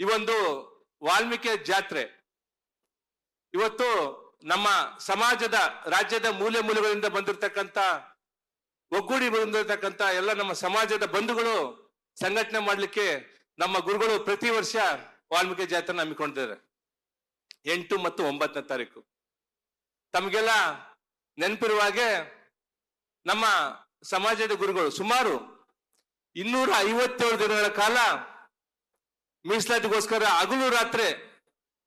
ಈ ಒಂದು ವಾಲ್ಮೀಕಿ ಜಾತ್ರೆ ಇವತ್ತು ನಮ್ಮ ಸಮಾಜದ ರಾಜ್ಯದ ಮೂಲೆ ಮೂಲೆಗಳಿಂದ ಬಂದಿರತಕ್ಕಂತ ಒಗ್ಗೂಡಿ ಬಂದಿರತಕ್ಕಂತ ಎಲ್ಲ ನಮ್ಮ ಸಮಾಜದ ಬಂಧುಗಳು ಸಂಘಟನೆ ಮಾಡ್ಲಿಕ್ಕೆ ನಮ್ಮ ಗುರುಗಳು ಪ್ರತಿ ವರ್ಷ ವಾಲ್ಮೀಕಿ ಜಾತ್ರೆ ಹಮ್ಮಿಕೊಂಡಿದ್ದಾರೆ 8 ಮತ್ತು 9ನೇ ತಾರೀಕು. ತಮಗೆಲ್ಲ ನೆನಪಿರುವ ಹಾಗೆ ನಮ್ಮ ಸಮಾಜದ ಗುರುಗಳು ಸುಮಾರು 257 ದಿನಗಳ ಕಾಲ ಮೀಸಲಾತಿಗೋಸ್ಕರ ಹಗಲು ರಾತ್ರಿ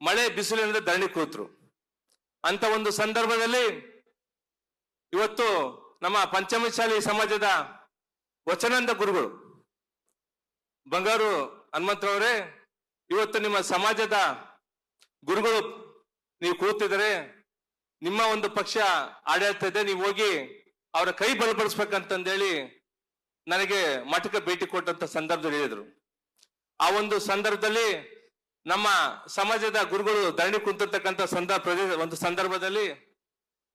ಮಳೆ ಬಿಸಿಲಿನಿಂದ ಧರಣಿ ಕೂತ್ರು. ಅಂತ ಒಂದು ಸಂದರ್ಭದಲ್ಲಿ ಇವತ್ತು ನಮ್ಮ ಪಂಚಮಶಾಲಿ ಸಮಾಜದ ವಚನಂದ ಗುರುಗಳು ಬಂಗಾರು ಹನುಮಂತರವರೇ, ಇವತ್ತು ನಿಮ್ಮ ಸಮಾಜದ ಗುರುಗಳು ನೀವು ಕೂತಿದ್ದಾರೆ, ನಿಮ್ಮ ಒಂದು ಪಕ್ಷ ಆಡಳಿತ ಇದೆ, ನೀವು ಹೋಗಿ ಅವರ ಕೈ ಬಲಪಡಿಸ್ಬೇಕಂತಂದೇಳಿ ನನಗೆ ಮಠಕ್ಕೆ ಭೇಟಿ ಕೊಟ್ಟಂತ ಸಂದರ್ಭದಲ್ಲಿ ಹೇಳಿದ್ರು. ಆ ಒಂದು ಸಂದರ್ಭದಲ್ಲಿ ನಮ್ಮ ಸಮಾಜದ ಗುರುಗಳು ಧರಣಿ ಕುಂತಿರ್ತಕ್ಕಂಥ ಒಂದು ಸಂದರ್ಭದಲ್ಲಿ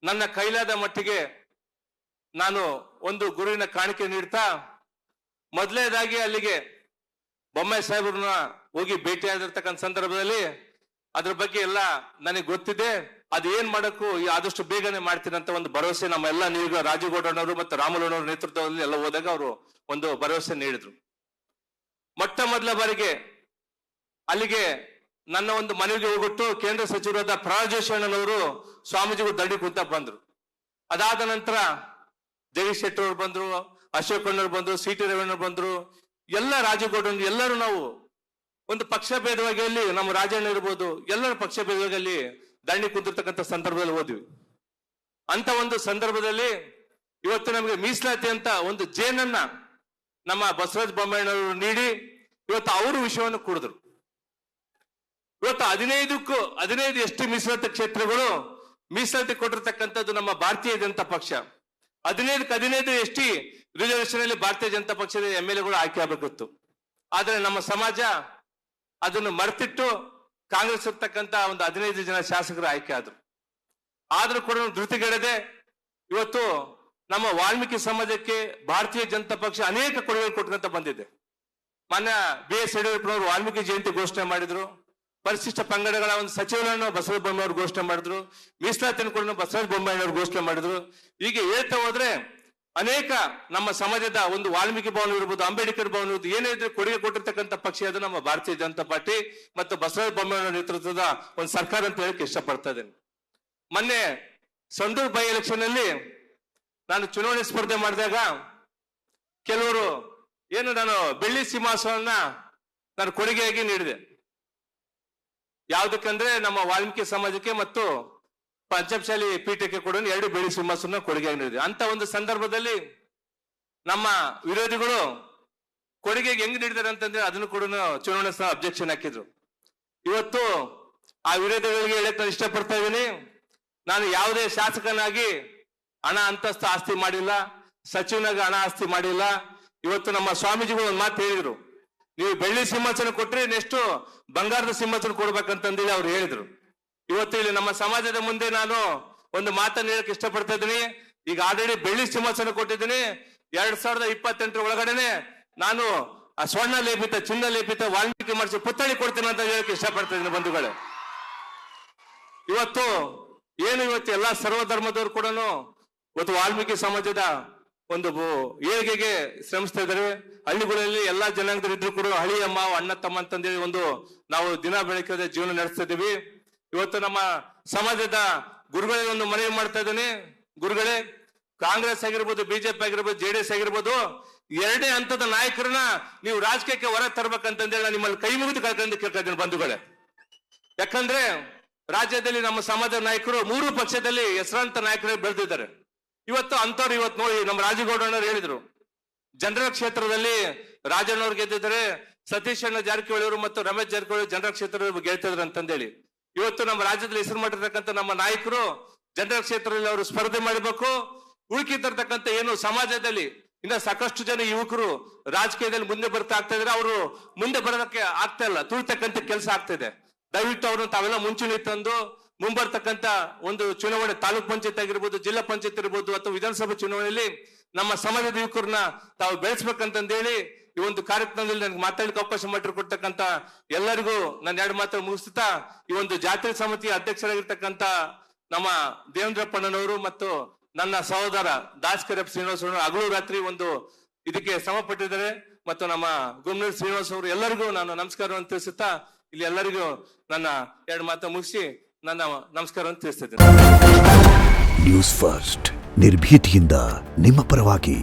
ನನ್ನ ಕೈಲಾದ ಮಟ್ಟಿಗೆ ನಾನು ಒಂದು ಗುರುವಿನ ಕಾಣಿಕೆ ನೀಡ್ತಾ ಮೊದಲನೇದಾಗಿ ಅಲ್ಲಿಗೆ ಬೊಮ್ಮಾಯಿ ಸಾಹೇಬ್ರನ್ನ ಹೋಗಿ ಭೇಟಿ ಆಗಿರ್ತಕ್ಕಂಥ ಸಂದರ್ಭದಲ್ಲಿ ಅದ್ರ ಬಗ್ಗೆ ಎಲ್ಲ ನನಗೆ ಗೊತ್ತಿದೆ, ಅದು ಏನ್ ಮಾಡಕ್ಕೂ ಆದಷ್ಟು ಬೇಗನೆ ಮಾಡ್ತೀನಿ ಅಂತ ಒಂದು ಭರವಸೆ ನಮ್ಮೆಲ್ಲ ನೀವು ರಾಜೇಗೌಡನವರು ಮತ್ತು ರಾಮಲೋಣವ್ರ ನೇತೃತ್ವದಲ್ಲಿ ಎಲ್ಲ ಹೋದಾಗ ಅವರು ಒಂದು ಭರವಸೆ ನೀಡಿದ್ರು. ಮೊಟ್ಟ ಮೊದಲ ಬಾರಿಗೆ ಅಲ್ಲಿಗೆ ನನ್ನ ಒಂದು ಮನೆಗೆ ಹೋಗ್ಬಿಟ್ಟು ಕೇಂದ್ರ ಸಚಿವರಾದ ಪ್ರಹ್ಲಾದ್ ಜೋಶಿ ಅಣ್ಣನವರು ಸ್ವಾಮೀಜಿಗಳು ದಂಡಿ ಕುಂತ ಬಂದ್ರು. ಅದಾದ ನಂತರ ಜಗದೀಶ್ ಶೆಟ್ಟರ್ ಅವರು ಬಂದ್ರು, ಅಶೋಕ್ ಅಣ್ಣವ್ರು ಬಂದ್ರು, ಸಿ ಟಿ ರವೀಣ್ಣವ್ರು ಬಂದ್ರು, ಎಲ್ಲ ರಾಜೇಗೌಡರು ಎಲ್ಲರೂ ನಾವು ಒಂದು ಪಕ್ಷ ಭೇದವಾಗಿ ಅಲ್ಲಿ ನಮ್ಮ ರಾಜಣ್ಣ ಇರ್ಬೋದು, ಎಲ್ಲರ ಪಕ್ಷ ಭೇದವಾಗಿ ಅಲ್ಲಿ ದಂಡಿ ಕುಂತಿರ್ತಕ್ಕಂಥ ಸಂದರ್ಭದಲ್ಲಿ ಹೋದ್ವಿ. ಅಂತ ಒಂದು ಸಂದರ್ಭದಲ್ಲಿ ಇವತ್ತು ನಮಗೆ ಮೀಸಲಾತಿ ಅಂತ ಒಂದು ಜೇನನ್ನ ನಮ್ಮ ಬಸವರಾಜ ಬೊಮ್ಮಾಯಿಯವರು ನೀಡಿ ಇವತ್ತು ಅವರು ವಿಷಯವನ್ನು ಕುಡಿದ್ರು. ಇವತ್ತು 15 ಎಷ್ಟು ಮೀಸಲಾತಿ ಕ್ಷೇತ್ರಗಳು ಮೀಸಲಾತಿ ಕೊಟ್ಟಿರ್ತಕ್ಕಂಥದ್ದು ನಮ್ಮ ಭಾರತೀಯ ಜನತಾ ಪಕ್ಷ. 15 ಎಷ್ಟಿ ರಿಸರ್ವೇಶನ್ ಅಲ್ಲಿ ಭಾರತೀಯ ಜನತಾ ಪಕ್ಷದ MLA ಆಯ್ಕೆ ಆಗಬೇಕಿತ್ತು. ಆದ್ರೆ ನಮ್ಮ ಸಮಾಜ ಅದನ್ನು ಮರೆತಿಟ್ಟು ಕಾಂಗ್ರೆಸ್ ಇರ್ತಕ್ಕಂಥ ಒಂದು 15 ಜನ ಶಾಸಕರು ಆಯ್ಕೆ ಆದ್ರು. ಆದ್ರೂ ಕೂಡ ಧೃತಿಗೆಡದೆ ಇವತ್ತು ನಮ್ಮ ವಾಲ್ಮೀಕಿ ಸಮಾಜಕ್ಕೆ ಭಾರತೀಯ ಜನತಾ ಪಕ್ಷ ಅನೇಕ ಕೊಡುಗೆ ಕೊಟ್ಕೊಂತ ಬಂದಿದೆ. ಮಾನ್ಯ BS ಯಡಿಯೂರಪ್ಪನವರು ವಾಲ್ಮೀಕಿ ಜಯಂತಿ ಘೋಷಣೆ ಮಾಡಿದ್ರು, ಪರಿಶಿಷ್ಟ ಪಂಗಡಗಳ ಒಂದು ಸಚಿವರನ್ನು ಬಸವರಾಜ ಬೊಮ್ಮಾಯಿಯವರು ಘೋಷಣೆ ಮಾಡಿದ್ರು, ಮೀಸಲಾತಿಯನ್ನು ಕೂಡ ಬಸವರಾಜ ಬೊಮ್ಮಾಯಿಯವರು ಘೋಷಣೆ ಮಾಡಿದ್ರು. ಹೀಗೆ ಹೇಳ್ತಾ ಹೋದ್ರೆ ಅನೇಕ ನಮ್ಮ ಸಮಾಜದ ಒಂದು ವಾಲ್ಮೀಕಿ ಭವನ ಇರ್ಬೋದು, ಅಂಬೇಡ್ಕರ್ ಭವನ ಇರ್ಬೋದು, ಏನೇ ಇದ್ರೆ ಕೊಡುಗೆ ಕೊಟ್ಟಿರ್ತಕ್ಕಂಥ ಪಕ್ಷ ಅದು ನಮ್ಮ ಭಾರತೀಯ ಜನತಾ ಪಾರ್ಟಿ ಮತ್ತು ಬಸವರಾಜ ಬೊಮ್ಮಾಯಿಯವರ ನೇತೃತ್ವದ ಒಂದು ಸರ್ಕಾರ ಅಂತ ಹೇಳಕ್ಕೆ ಇಷ್ಟಪಡ್ತಾ ಇದ್ದೇನೆ. ಮೊನ್ನೆ ಸಂಡೂರು ಬೈ ಎಲೆಕ್ಷನ್ ಅಲ್ಲಿ ನಾನು ಚುನಾವಣೆ ಸ್ಪರ್ಧೆ ಮಾಡಿದಾಗ ಕೆಲವರು ಏನು ನಾನು ಬೆಳ್ಳಿ ಸಿಂಹಾಸನವನ್ನ ನಾನು ಕೊಡುಗೆಯಾಗಿ ನೀಡಿದೆ. ಯಾವುದಕ್ಕಂದ್ರೆ ನಮ್ಮ ವಾಲ್ಮೀಕಿ ಸಮಾಜಕ್ಕೆ ಮತ್ತು ಪಂಚಮಶಾಲಿ ಪೀಠಕ್ಕೆ ಕೂಡ 2 ಬೆಳ್ಳಿ ಸಿಂಹಾಸನ ಕೊಡುಗೆಯಾಗಿ ನೀಡಿದೆ. ಅಂತ ಒಂದು ಸಂದರ್ಭದಲ್ಲಿ ನಮ್ಮ ವಿರೋಧಿಗಳು ಕೊಡುಗೆಗೆ ಹೆಂಗ್ ನೀಡಿದಾರೆ ಅಂತಂದ್ರೆ ಅದನ್ನು ಕೂಡ ಚುನಾವಣೆ ಸಹ ಅಬ್ಜೆಕ್ಷನ್ ಹಾಕಿದ್ರು. ಇವತ್ತು ಆ ವಿರೋಧಿಗಳಿಗೆ ಹೇಳಕ್ ನಾನು ಇಷ್ಟಪಡ್ತಾ ಇದ್ದೀನಿ, ನಾನು ಯಾವುದೇ ಶಾಸಕನಾಗಿ ಹಣ ಅಂತಸ್ತು ಆಸ್ತಿ ಮಾಡಿಲ್ಲ, ಸಚಿವನಾಗಿ ಹಣ ಆಸ್ತಿ ಮಾಡಿಲ್ಲ. ಇವತ್ತು ನಮ್ಮ ಸ್ವಾಮೀಜಿಗಳು ಒಂದು ಮಾತು ಹೇಳಿದ್ರು, ನೀವು ಬೆಳ್ಳಿ ಸಿಂಹಾಸನ ಕೊಟ್ರೆ ನೆಕ್ಸ್ಟ್ ಬಂಗಾರದ ಸಿಂಹಾಸನ ಕೊಡ್ಬೇಕಂತಂದೇಳಿ ಅವ್ರು ಹೇಳಿದ್ರು. ಇವತ್ತು ಇಲ್ಲಿ ನಮ್ಮ ಸಮಾಜದ ಮುಂದೆ ನಾನು ಒಂದು ಮಾತನ್ನು ಹೇಳಕ್ ಇಷ್ಟಪಡ್ತಾ ಇದ್ದೀನಿ. ಈಗ ಆಲ್ರೆಡಿ ಬೆಳ್ಳಿ ಸಿಂಹಾಸನ ಕೊಟ್ಟಿದ್ದೀನಿ, 2028 ಒಳಗಡೆನೆ ನಾನು ಆ ಸ್ವರ್ಣ ಲೇಪಿತ ಚಿನ್ನ ಲೇಪಿತ ವಾಲ್ಮೀಕಿ ಮಾಡಿಸಿ ಪುತ್ಥಳಿ ಕೊಡ್ತೀನಿ ಅಂತ ಹೇಳಕ್ ಇಷ್ಟಪಡ್ತಾ ಇದ್ದೀನಿ ಬಂಧುಗಳೇ. ಇವತ್ತು ಎಲ್ಲಾ ಸರ್ವಧರ್ಮದವರು ಕೂಡ ಇವತ್ತು ವಾಲ್ಮೀಕಿ ಸಮಾಜದ ಒಂದು ಏಳಿಗೆಗೆ ಶ್ರಮಿಸ್ತಾ ಇದ್ದಾರೆ. ಹಳ್ಳಿಗಳಲ್ಲಿ ಎಲ್ಲಾ ಜನಾಂಗದವರು ಇದ್ರು ಕೂಡ ಹಳಿಯ ಮಾವ ಅಣ್ಣ ತಮ್ಮ ಅಂತಂದೇಳಿ ಒಂದು ನಾವು ದಿನ ಬೆಳಕದ ಜೀವನ ನಡೆಸ್ತಾ ಇದ್ದೀವಿ. ಇವತ್ತು ನಮ್ಮ ಸಮಾಜದ ಗುರುಗಳಿಗೆ ಒಂದು ಮನವಿ ಮಾಡ್ತಾ ಇದ್ದೇನೆ. ಗುರುಗಳೇ, ಕಾಂಗ್ರೆಸ್ ಆಗಿರ್ಬೋದು, ಬಿಜೆಪಿ ಆಗಿರ್ಬೋದು, JDS ಆಗಿರ್ಬೋದು, 2ನೇ ಹಂತದ ನಾಯಕರನ್ನ ನೀವು ರಾಜಕೀಯಕ್ಕೆ ಹೊರ ತರ್ಬೇಕಂತಂದೇಳಿ ನಾನು ನಿಮ್ಮಲ್ಲಿ ಕೈ ಮುಗಿದು ಕೇಳ್ತಾ ಇದ್ದೀನಿ ಬಂಧುಗಳೇ. ಯಾಕಂದ್ರೆ ರಾಜ್ಯದಲ್ಲಿ ನಮ್ಮ ಸಮಾಜದ ನಾಯಕರು 3 ಪಕ್ಷದಲ್ಲಿ ಹೆಸರಾಂತ ನಾಯಕರು ಬೆಳೆದಿದ್ದಾರೆ. ಇವತ್ತು ಅಂತವ್ರು ಇವತ್ತು ನೋಡಿ ನಮ್ಮ ರಾಜೇಗೌಡನವರು ಹೇಳಿದ್ರು, ಜನರಲ್ ಕ್ಷೇತ್ರದಲ್ಲಿ ರಾಜಣ್ಣವ್ರು ಗೆದ್ದಿದ್ದಾರೆ, ಸತೀಶ್ ಅಣ್ಣ ಜಾರಕಿಹೊಳಿ ಅವರು ಮತ್ತು ರಮೇಶ್ ಜಾರಕಿಹೊಳಿ ಜನರಲ್ ಕ್ಷೇತ್ರದಲ್ಲಿ ಗೆಲ್ತಿದ್ರು ಅಂತಂದೇಳಿ. ಇವತ್ತು ನಮ್ಮ ರಾಜ್ಯದಲ್ಲಿ ಹೆಸರು ಮಾಡಿರ್ತಕ್ಕಂಥ ನಮ್ಮ ನಾಯಕರು ಜನರಲ್ ಕ್ಷೇತ್ರದಲ್ಲಿ ಅವರು ಸ್ಪರ್ಧೆ ಮಾಡಬೇಕು. ಉಳುಕಿರ್ತಕ್ಕಂಥ ಏನು ಸಮಾಜದಲ್ಲಿ ಇನ್ನ ಸಾಕಷ್ಟು ಜನ ಯುವಕರು ರಾಜಕೀಯದಲ್ಲಿ ಮುಂದೆ ಬರ್ತಾ ಆಗ್ತಾ ಇದ್ರೆ, ಅವರು ಮುಂದೆ ಬರೋದಕ್ಕೆ ಆಗ್ತಾ ಇಲ್ಲ, ತುಳಿತಕ್ಕಂಥ ಕೆಲಸ ಆಗ್ತಾ ಇದೆ. ದಯವಿಟ್ಟು ಅವ್ರನ್ನ ತಾವೆಲ್ಲ ಮುಂಚೂಣಿ ತಂದು ಮುಂಬರ್ತಕ್ಕಂಥ ಒಂದು ಚುನಾವಣೆ, ತಾಲೂಕ್ ಪಂಚಾಯತ್ ಆಗಿರ್ಬೋದು, ಜಿಲ್ಲಾ ಪಂಚಾಯತ್ ಇರ್ಬೋದು ಅಥವಾ ವಿಧಾನಸಭಾ ಚುನಾವಣೆಯಲ್ಲಿ ನಮ್ಮ ಸಮಾಜದ ಯುವಕರನ್ನ ತಾವು ಬೆಳೆಸ್ಬೇಕಂತಂದೇಳಿ ಈ ಒಂದು ಕಾರ್ಯಕ್ರಮದಲ್ಲಿ ನನಗೆ ಮಾತಾಡಲಿಕ್ಕೆ ಅವಕಾಶ ಮಾಡಿಕೊಡ್ತಕ್ಕಂತ ಎಲ್ಲರಿಗೂ ನಾನು 2 ಮಾತು ಮುಗಿಸ್ತಾ ಈ ಒಂದು ಜಾತ್ರೆ ಸಮಿತಿಯ ಅಧ್ಯಕ್ಷರಾಗಿರ್ತಕ್ಕಂತ ನಮ್ಮ ದೇವೇಂದ್ರಪ್ಪಣ್ಣನವರು ಮತ್ತು ನನ್ನ ಸಹೋದರ ದಾಸ್ಕರಪ್ ಶ್ರೀನಿವಾಸ್ ಅವರು ಹಗಲು ರಾತ್ರಿ ಒಂದು ಇದಕ್ಕೆ ಶ್ರಮ ಪಟ್ಟಿದ್ದಾರೆ ಮತ್ತು ನಮ್ಮ ಗುಮ್ನೂರ್ ಶ್ರೀನಿವಾಸ್ ಅವರು ಎಲ್ಲರಿಗೂ ನಾನು ನಮಸ್ಕಾರವನ್ನು ತಿಳಿಸುತ್ತಾ ಇಲ್ಲಿ ಎಲ್ಲರಿಗೂ ನನ್ನ 2 ಮಾತು ಮುಗಿಸಿ ನನ್ನ ನಮಸ್ಕಾರವನ್ನು ತಿಳಿಸ್ತಿದ್ದೇನೆ. ನ್ಯೂಸ್ ಫಸ್ಟ್ ನಿರ್ಭೀತಿಯಿಂದ ನಿಮ್ಮ ಪರವಾಗಿ.